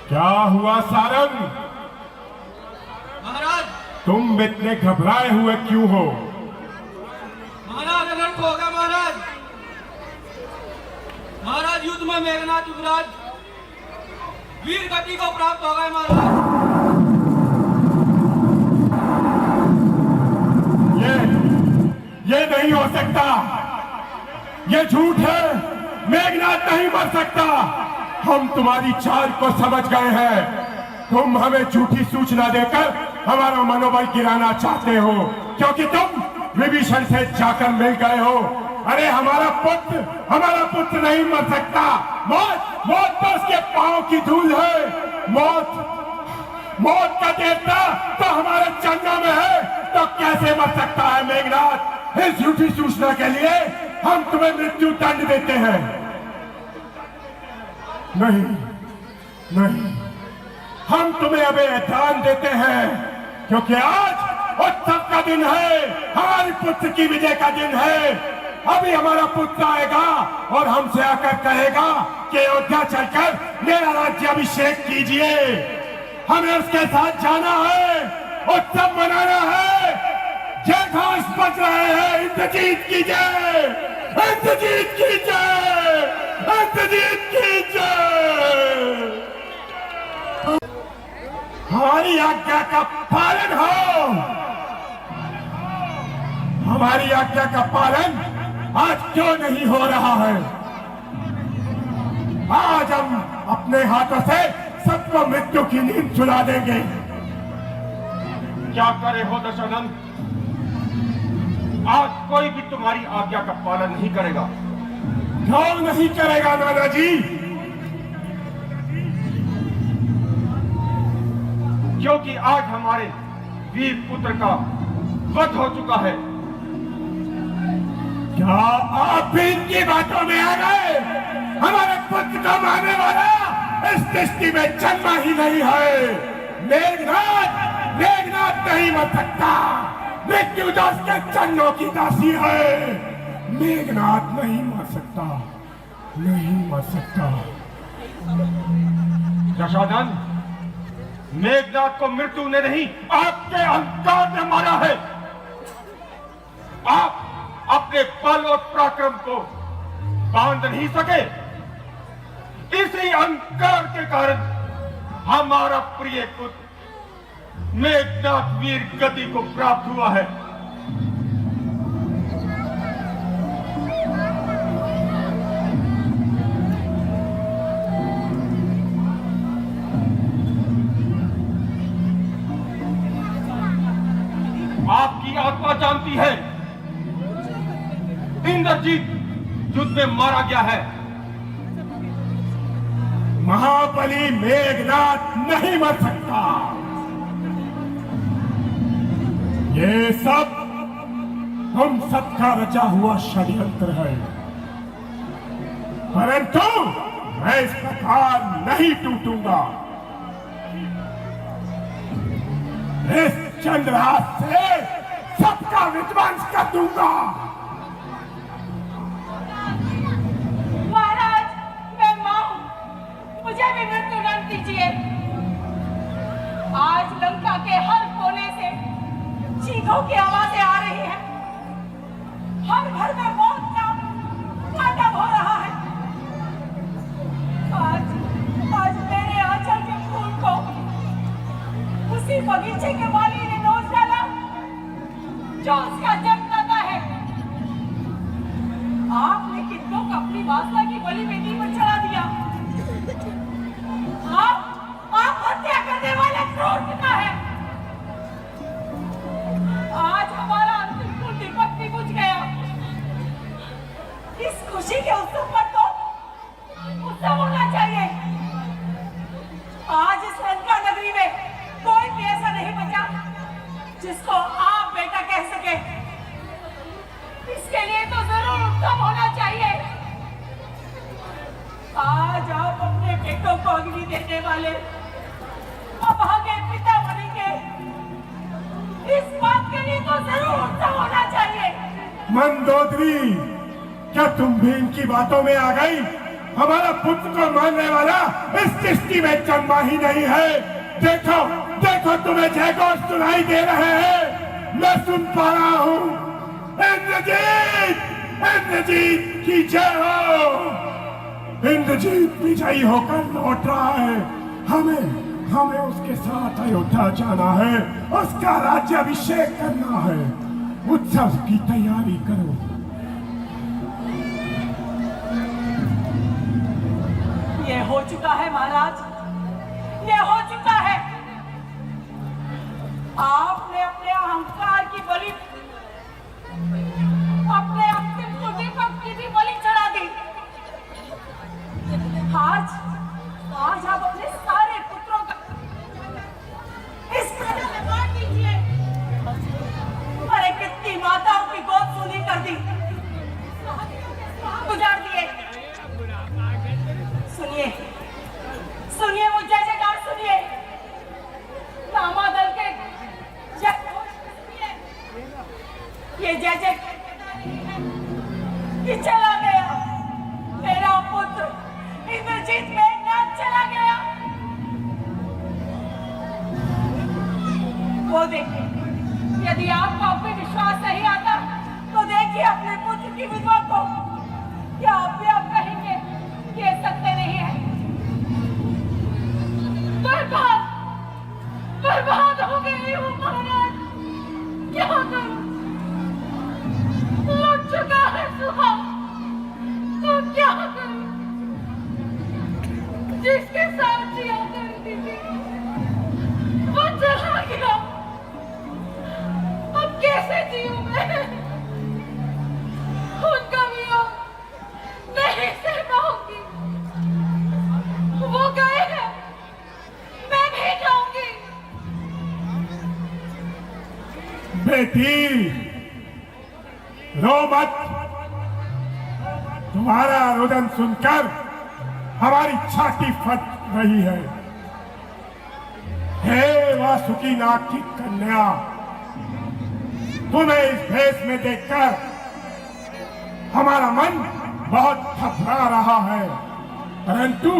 क्या हुआ सारंग? महाराज, तुम इतने घबराए हुए क्यों हो? महाराज अनर्थ होगा। महाराज, महाराज युद्ध में मेघनाथ युवराज वीर गति को प्राप्त हो गए। महाराज, ये नहीं हो सकता, ये झूठ है। मेघनाथ नहीं मर सकता। हम तुम्हारी चाल को समझ गए हैं। तुम हमें झूठी सूचना देकर हमारा मनोबल गिराना चाहते हो, क्योंकि तुम विभीषण से जाकर मिल गए हो। अरे हमारा पुत्र नहीं मर सकता। मौत तो उसके पांव की धूल है। मौत का देवता तो हमारे चरणों में है, तो कैसे मर सकता है मेघनाथ? इस झूठी सूचना के लिए हम तुम्हें मृत्यु दंड देते हैं। नहीं, हम तुम्हें अभी दान देते हैं, क्योंकि आज उत्सव का दिन है, हमारे पुत्र की विजय का दिन है। अभी हमारा पुत्र आएगा और हमसे आकर कहेगा कि अयोध्या चलकर मेरा राज्याभिषेक कीजिए। हमें उसके साथ जाना है, उत्सव मनाना है। जय घोष बज रहे हैं, इंद्रजीत की जय, इंद्रजीत की जय, इंद्रजीत की जय। हमारी आज्ञा का पालन हो। हमारी आज्ञा का पालन आज क्यों नहीं हो रहा है? आज हम अपने हाथों से सबको मृत्यु की नींद सुला देंगे। क्या करे हो दशानंद? आज कोई भी तुम्हारी आज्ञा का पालन नहीं करेगा। क्यों नहीं करेगा दादाजी? क्योंकि आज हमारे वीर पुत्र का वध हो चुका है। क्या आप भी इनकी बातों में आ गए? हमारे पुत्र का मारने वाला इस सृष्टि में जन्मा ही नहीं है। मेघनाथ नहीं मर सकता। मृत्यु दास के चरणों की दासी है। मेघनाथ नहीं मर सकता, नहीं मर सकता। दशानंद, मेघनाथ को मृत्यु ने नहीं, आपके अहंकार ने मारा है। आप अपने बल और पराक्रम को बांध नहीं सके। इसी अहंकार के कारण हमारा प्रिय पुत्र मेघनाथ वीर गति को प्राप्त हुआ है। आपकी आत्मा जानती है, इंद्रजीत युद्ध में मारा गया है। महाबली मेघनाथ नहीं मर सकता। ये सब हम सबका रचा हुआ षड्यंत्र है, परंतु मैं इस प्रकार नहीं टूटूंगा। इस चंद्रहास से सबका विध्वंस कर दूंगा। महाराज, मैं मां हूं, मुझे भी मृत्यु दंड दीजिए। आज लंका के हर कोने से चीखों की आवाजें आ रही हैं। हर घर में मौत का तांडव हो रहा है। आज मेरे आंचल के फूल को उसी बगीचे के माली ने नोच डाला जो उसका जन्मदाता है। आपने कितनों को अपनी वासना की बलि वेदी पर चढ़ा दिया। आप हत्या करने वाले क्रूर पिता है। आज हमारा अंतिम कुल दीपक भी बुझ गया। इस खुशी के उत्सव पर तो उत्सव होना चाहिए। आज इस लंका नगरी में कोई भी ऐसा नहीं बचा जिसको आप बेटा कह सके। इसके लिए तो जरूर उत्सव होना चाहिए। आज आप अपने बेटों को अग्नि देने वाले अभागे पिता बनेंगे। इस बात के लिए तो जरूर उत्सव होना चाहिए। मंदोदरी, क्या तुम भी इनकी बातों में आ गई? हमारा पुत्र को मारने वाला इस सृष्टि में जन्मा ही नहीं है। देखो देखो, तुम्हें जयघोष सुनाई दे रहे हैं, मैं सुन पा रहा हूं। इंद्रजीत, इंद्रजीत की जय हो। इंद्रजीत विजयी होकर लौट रहा है। हमें उसके साथ अयोध्या जाना है, उसका राज्याभिषेक करना है। उत्सव की तैयारी करो। ये हो चुका है महाराज, ये हो चुका है। आपने अपने अहंकार की बलि, अपने अंतिम उद्दीपक की भी बलि चढ़ा दी। आज आप अपने सारे पुत्रों का इस प्रजा में बांट दीजिए। अरे कितनी माताओं की गोद सूनी कर दी, गुजार दिए। सुनिए सुनिए, वो जय जयकार सुनिए, दामादल के जय सुनिए। ये जय जय कि चला गया मेरा पुत्र इंद्रजीत मेघनाद, चला गया। वो देखिए, यदि आपको आप पे विश्वास नहीं आता तो देखिए अपने पुत्र की विधवा को। क्या आप भी आप कहेंगे कि ये सत्य नहीं है? बर्बाद हो गई हूँ महाराज, क्या करूं? लुट चुका है सुहा, तो क्या करूं? जिसके साथ जिया करती थी वो चला गया, अब कैसे जीऊं मैं? उनका वियोग नहीं सह पाऊंगी। वो गए हैं, मैं भी जाऊंगी। बेटी रो मत, तुम्हारा रुदन सुनकर हमारी छाती फट रही है। हे वासुकी नाग की कन्या, तुम्हें इस भेष में देखकर हमारा मन बहुत घबरा रहा है, परंतु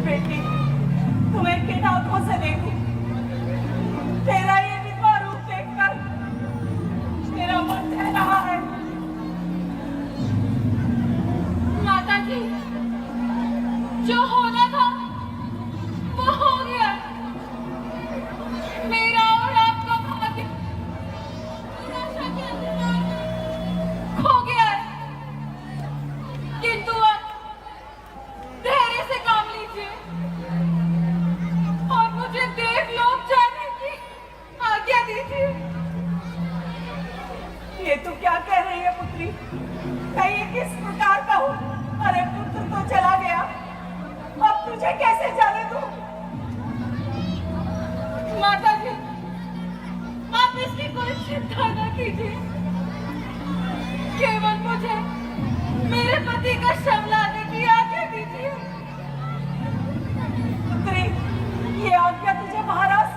बेटी, तुम्हें किन आंखों से देखूं? तेरा ये विधवा रूप देखकर मेरा मन कह रहा है। माता जी, जो होना था वो हो गया। मेरा और आपका भाग्य खो गया है, किंतु अब धैर्य से काम लीजिए और मुझे देवलोक जाने की आज्ञा दीजिए। ये तू क्या कह रही है पुत्री? कहिए किस प्रकार का हो? अरे पुत्र तो चला गया, अब तुझे कैसे जाने दूं? माता जी, आप इसकी कोई चिंता न कीजिए, केवल मुझे मेरे पति का शव लाने की आज्ञा दीजिए। पुत्री, ये आज्ञा तुझे महाराज,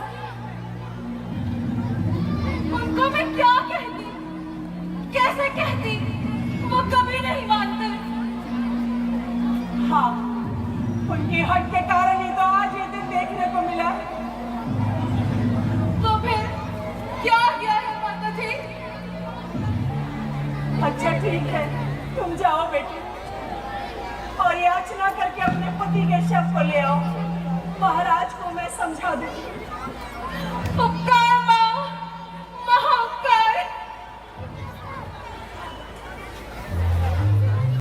उनको मैं क्या कहती, कैसे कहती, वो कभी नहीं मानते। हाँ, उनकी हट के कारण ही तो आज ये दिन देखने को मिला। तो फिर क्या गया है माता जी? अच्छा ठीक है, तुम जाओ बेटी और याचना करके अपने पति के शव को ले आओ। महाराज को मैं समझा दूंगी।